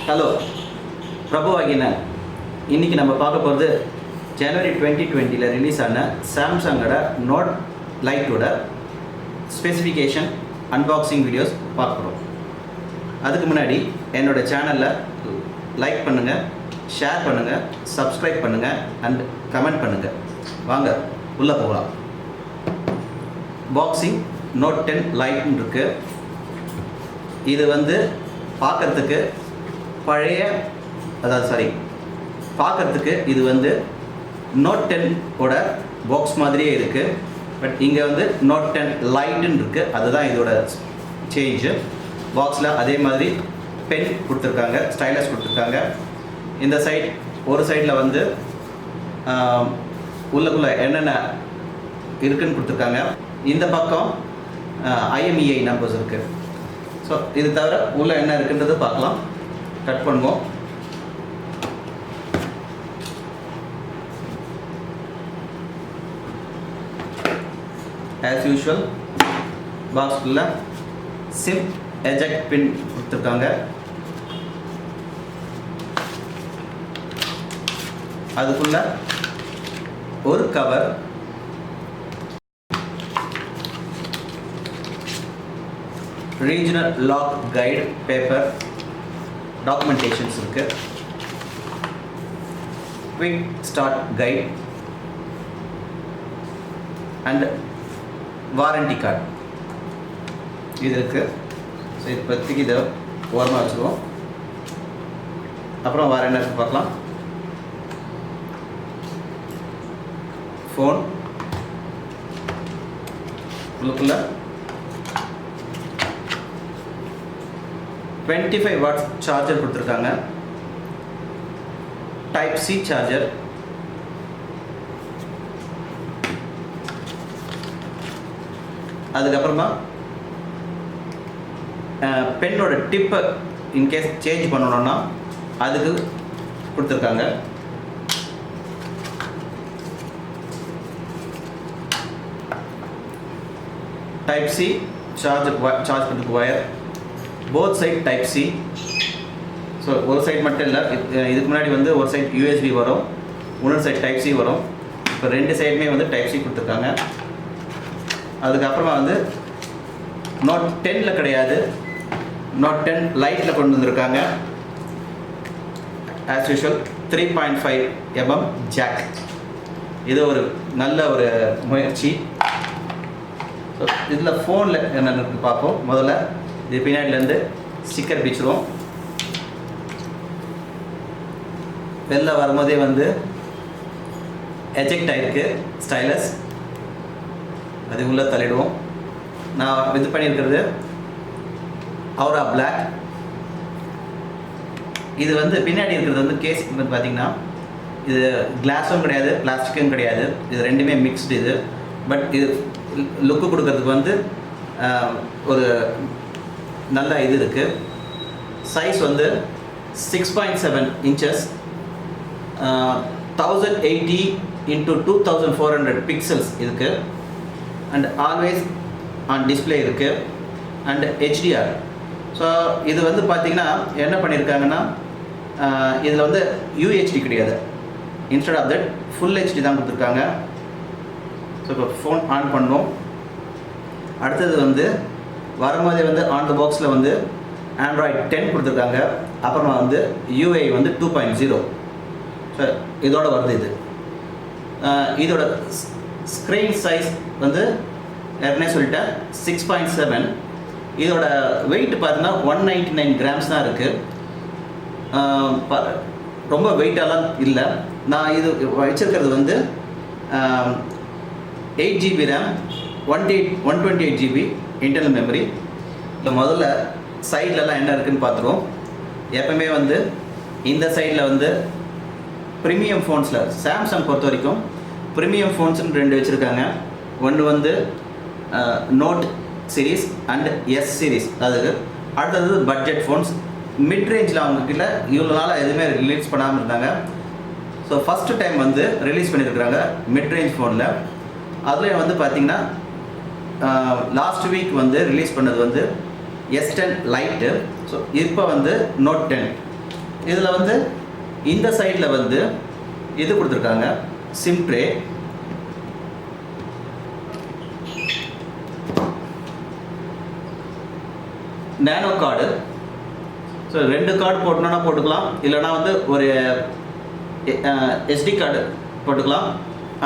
Hello பிரபு ஆகினன். இன்றைக்கி நம்ம பார்க்க போகிறது ஜனவரி 2020 ரிலீஸ் ஆன சாம்சங்கோட நோட் லைட்டோட ஸ்பெசிஃபிகேஷன் அன்பாக்சிங் வீடியோஸ் பார்க்குறோம். அதுக்கு முன்னாடி என்னோடய சேனலில் லைக் பண்ணுங்கள், ஷேர் பண்ணுங்கள், சப்ஸ்கிரைப் பண்ணுங்கள் அண்ட் கமெண்ட் பண்ணுங்கள். வாங்க உள்ளே போகலாம். பாக்ஸிங் நோட் 10 லைட்னு இருக்குது. இது வந்து பார்க்குறதுக்கு பழைய பார்க்குறதுக்கு இது வந்து நோட் 10 ஓட பாக்ஸ் மாதிரியே இருக்குது. பட் இங்கே வந்து நோட் 10 லைட்டுன்னு இருக்குது. அதுதான் இதோட சேஞ்சு. பாக்ஸில் அதே மாதிரி பென் கொடுத்துருக்காங்க, ஸ்டைலஸ் கொடுத்துருக்காங்க. இந்த சைட் ஒரு சைடில் வந்து உள்ளக்குள்ளே என்னென்ன இருக்குதுன்னு கொடுத்துருக்காங்க. இந்த பக்கம் IMEI நம்பர்ஸ் இருக்குது. ஸோ இது தவிர உள்ளே என்ன இருக்குன்றது பார்க்கலாம். கட் பண்ணுவோம். ஆஸ் யூஷுவல் பாக்ஸ்குள்ளே சிம் எஜெக்ட் பின் கொடுத்துருக்காங்க. அதுக்குள்ள ஒரு cover, regional lock guide paper, டாக்குமெண்டேஷன்ஸ் இருக்கு, quick start guide and warranty card இது இருக்குது. ஸோ இது பற்றிக்கு இதை ஓரமாக வச்சுருவோம். அப்புறம் வேறு என்ன இருக்குது பார்க்கலாம். ஃபோன் உள்ளுக்குள்ள 25 வாட்ஸ் சார்ஜர் கொடுத்துருக்காங்க. டைப் சி சார்ஜர், அதுக்கப்புறமா பென்னோட டிப்பை இன்கேஸ் சேஞ்ச் பண்ணணும்னா அதுக்கு கொடுத்துருக்காங்க. டைப் சி சார்ஜ் பண்ணுறதுக்கு wire, both side type C. So ஒரு சைட் மட்டும் இல்லை, இதுக்கு முன்னாடி வந்து ஒரு சைட் USB வரும், இன்னொரு சைட் டைப் சி வரும். இப்போ ரெண்டு சைடுமே வந்து டைப் சி கொடுத்துருக்காங்க. அதுக்கப்புறமா வந்து நோட் 10 கிடையாது, நோட் 10 லைட்டில் கொண்டு வந்திருக்காங்க. As usual 3.5 mm jack. இது ஒரு நல்ல ஒரு முயற்சி. ஸோ இதில் ஃபோனில் என்னென்னு பார்ப்போம். முதல்ல இது பின்னாடிலேருந்து ஸ்டிக்கர் பிடிச்சிருவோம். வெளில வரும்போதே வந்து எஜெக்ட் ஆகிருக்கு ஸ்டைலஸ், அது உள்ளே தள்ளிடுவோம். நான் இது பண்ணியிருக்கிறது அவுரா பிளாக். இது வந்து பின்னாடி இருக்கிறது வந்து கேஸ் வந்து பார்த்திங்கன்னா இது கிளாஸும் கிடையாது, பிளாஸ்டிக்கும் கிடையாது, இது ரெண்டுமே மிக்ஸ்டு. இது பட் இது லுக்கு கொடுக்கறதுக்கு வந்து ஒரு நல்ல இது இருக்குது. சைஸ் வந்து 6.7 இன்ச்சஸ், 1080 x 2400 பிக்சல்ஸ் இருக்குது. அண்ட் ஆல்வேஸ் ஆன் டிஸ்பிளே இருக்குது அண்ட் HDR. ஸோ இது வந்து பார்த்திங்கன்னா என்ன பண்ணியிருக்காங்கன்னா இதில் வந்து UHD கிடையாது, instead of that full HD தான் கொடுத்துருக்காங்க. ஸோ இப்போ ஃபோன் ஆன் பண்ணோம். அடுத்தது வந்து வரும்போதே வந்து ஆன் த பாக்ஸில் வந்து Android 10 கொடுத்துருக்காங்க. அப்புறமா வந்து UI வந்து 2.0. ஸோ இதோட வருது. இதோட ஸ்க்ரீன் சைஸ் வந்து ஏற்கனவே சொல்லிட்டேன் 6.7. இதோட வெயிட் பார்த்தீங்கன்னா 199 grams தான் இருக்குது. ரொம்ப வெயிட்டெல்லாம் இல்லை. நான் இது வச்சிருக்கிறது வந்து 8 GB RAM, 128 GB internal memory. இல்லை முதல்ல சைட்லலாம் என்ன இருக்குதுன்னு பார்த்துருவோம். எப்பவுமே வந்து இந்த சைடில் வந்து ப்ரீமியம் ஃபோன்ஸில் சாம்சங் பொறுத்த வரைக்கும் ப்ரீமியம் ஃபோன்ஸ்னு 2 வச்சுருக்காங்க. ஒன்று வந்து note series and S series. அதுக்கு அடுத்தது பட்ஜெட் ஃபோன்ஸ். மிட் ரேஞ்சில் அவங்கக்கிட்ட இவ்வளோ நாள் எதுவுமே ரிலீஸ் பண்ணாமல் இருந்தாங்க. ஸோ ஃபஸ்ட்டு டைம் வந்து ரிலீஸ் பண்ணியிருக்கிறாங்க மிட் ரேஞ்ச் ஃபோனில். அதுலேயும் வந்து பார்த்திங்கன்னா லாஸ்ட் வீக் வந்து ரிலீஸ் பண்ணது வந்து S10 லைட்டு. ஸோ இப்போ வந்து நோட் 10. இதில் வந்து இந்த சைடில் வந்து இது கொடுத்துருக்காங்க, sim tray. Nano card. So 2 card போட்டோன்னா போட்டுக்கலாம், இல்லைனா வந்து ஒரு எஸ்டி கார்டு போட்டுக்கலாம்,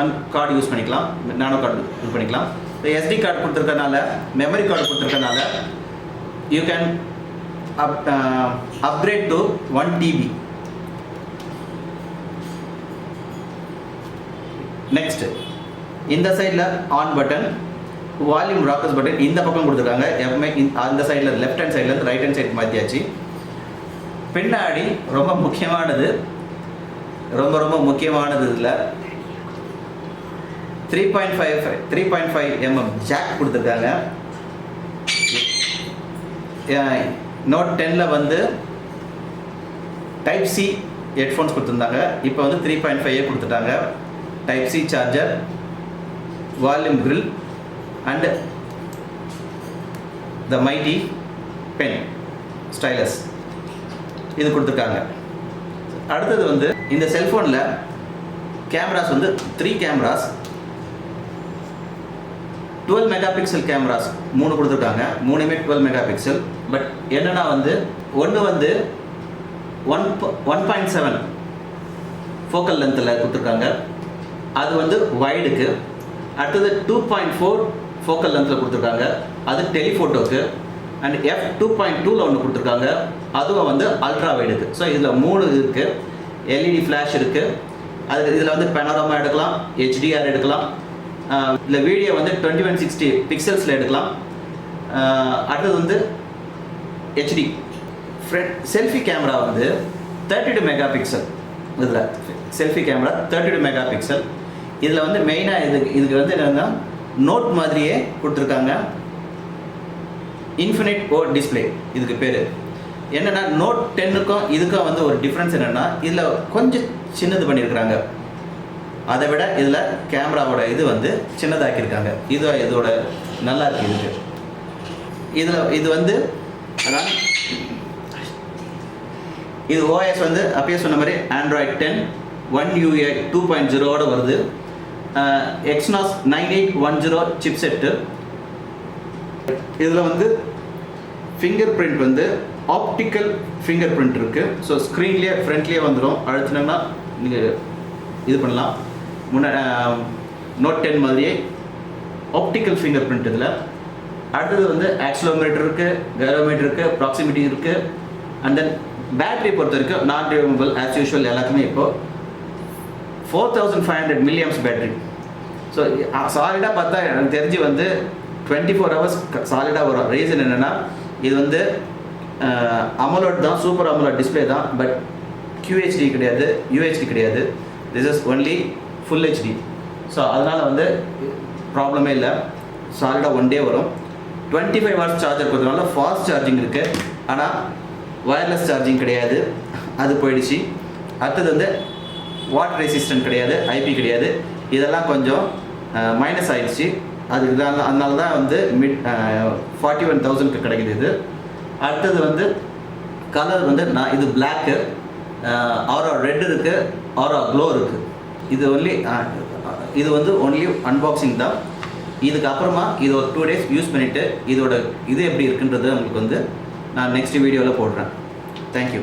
அண்ட் கார்டு யூஸ் பண்ணிக்கலாம், நேனோ கார்டு யூஸ் பண்ணிக்கலாம். ஸோ எஸ்டி கார்டு கொடுத்துருக்கனால, மெமரி கார்டு கொடுத்துருக்கனால you can upgrade to 1 TB. Next இந்த சைடில் on button, volume rockers button இந்த பக்கம் கொடுத்துருக்காங்க. எப்பவுமே அந்த சைடில் லெஃப்ட் ஹேண்ட் சைட்லேருந்து ரைட் ஹேண்ட் சைடு மாற்றியாச்சு. பின்னாடி ரொம்ப முக்கியமானது, ரொம்ப முக்கியமானது இதில் 3.5 mm ஜாக் கொடுத்துருக்காங்க. நோட் 10ல் வந்து டைப் சி ஹெட்ஃபோன்ஸ் கொடுத்துருந்தாங்க, இப்போ வந்து 3.5 கொடுத்துட்டாங்க. Type C charger, volume grill and the mighty pen stylus இது கொடுத்துருக்காங்க. அடுத்தது வந்து இந்த செல்ஃபோனில் கேமராஸ் வந்து 3 கேமராஸ், 12 மெகாபிக்சல் கேமராஸ் 3 கொடுத்துருக்காங்க. 3மே 12 மெகாபிக்சல். பட் என்னென்னா வந்து ஒன்று வந்து 1.7 ஃபோக்கல் லென்த்தில் கொடுத்துருக்காங்க, அது வந்து வைடுக்கு. அடுத்தது 2.4 ஃபோக்கல் லென்த்தில் கொடுத்துருக்காங்க, அது டெலிஃபோட்டோக்கு. அண்ட் f2.2ல் ஒன்று கொடுத்துருக்காங்க, அதுவும் வந்து அல்ட்ரா வைடுக்கு. ஸோ இதில் 3 இருக்குது. எல்இடி ஃப்ளாஷ் இருக்குது. அது இதில் வந்து பெனோராமா எடுக்கலாம், ஹெச்டிஆர் எடுக்கலாம். இதில் வீடியோ வந்து 2160 பிக்சல்ஸில் எடுக்கலாம். அடுத்தது வந்து ஹெச்டி. செல்ஃபி கேமரா வந்து 32 மெகாபிக்சல். இதில் செல்ஃபி கேமரா 32 மெகாபிக்சல். இதில் வந்து மெயினாக இதுக்கு வந்து என்னென்னா நோட் மாதிரியே கொடுத்துருக்காங்க, இன்ஃபினிட் ஓ டிஸ்பிளே இதுக்கு பேர். என்னென்னா நோட் 10க்கும் இதுக்கும் வந்து ஒரு டிஃப்ரென்ஸ் என்னென்னா இதில் கொஞ்சம் சின்னது பண்ணியிருக்கிறாங்க, அதை விட இதில் கேமராவோட இது வந்து சின்னதாக்கியிருக்காங்க. இதோட நல்லா இருக்குது. இது வந்து அதான் இது ஓஎஸ் வந்து அப்பயே சொன்ன மாதிரி Android 10 1UI 2.0 வருது. Exynos 9810 chipset. இதில் வந்து ஃபிங்கர் பிரிண்ட் வந்து ஆப்டிக்கல் ஃபிங்கர் பிரிண்ட் இருக்குது. ஸோ ஸ்க்ரீன்லேயே ஃப்ரண்ட்லேயே வந்துடும், அழுத்தினோம்னா நீங்கள் இது பண்ணலாம். நோட் 10 மாதிரியே ஆப்டிக்கல் ஃபிங்கர் பிரிண்ட் இதில். அடுத்தது வந்து ஆக்சிலோமீட்டர் இருக்குது, கைரோமீட்டர் இருக்குது, ப்ராக்சிமிட்டி இருக்குது. அண்ட் தென் பேட்டரி பொறுத்த வரைக்கும் நான் ரிமூவபிள் ஆஸ் யூஷுவல் எல்லாத்துக்குமே இப்போது 4500 milliamps பேட்டரி. ஸோ சாலிடாக பார்த்தா எனக்கு தெரிஞ்சு வந்து 24 hours சாலிடாக வரும். ரீசன் என்னென்னா இது வந்து அமோலட் தான், சூப்பர் அமோலட் டிஸ்பிளே தான். பட் QHD கிடையாது, UHD கிடையாது. This is only full HD. So அதனால் வந்து ப்ராப்ளமே இல்லை, சாலிடாக 1 day வரும். 25 hours சார்ஜர் கொடுத்தனால ஃபாஸ்ட் சார்ஜிங் இருக்குது. ஆனால் வயர்லெஸ் சார்ஜிங் கிடையாது, அது போயிடுச்சு. அடுத்தது வந்து வாட்டர் ரெசிஸ்டன்ட் கிடையாது, IP கிடையாது. இதெல்லாம் கொஞ்சம் மைனஸ் ஆகிடுச்சு. அதுக்கு தான், அதனால தான் வந்து 41,000க்கு கிடைக்குது இது. அடுத்தது வந்து கலர் வந்து இது பிளாக்கு, ஆரா ரெட் இருக்குது, ஆரா க்ளோ இருக்குது. இது வந்து ஒன்லி அன்பாக்சிங் தான். இதுக்கப்புறமா இது ஒரு 2 days யூஸ் பண்ணிவிட்டு இதோட இது எப்படி இருக்குன்றது உங்களுக்கு வந்து நான் நெக்ஸ்ட் வீடியோவில் போடுறேன். தேங்க்யூ.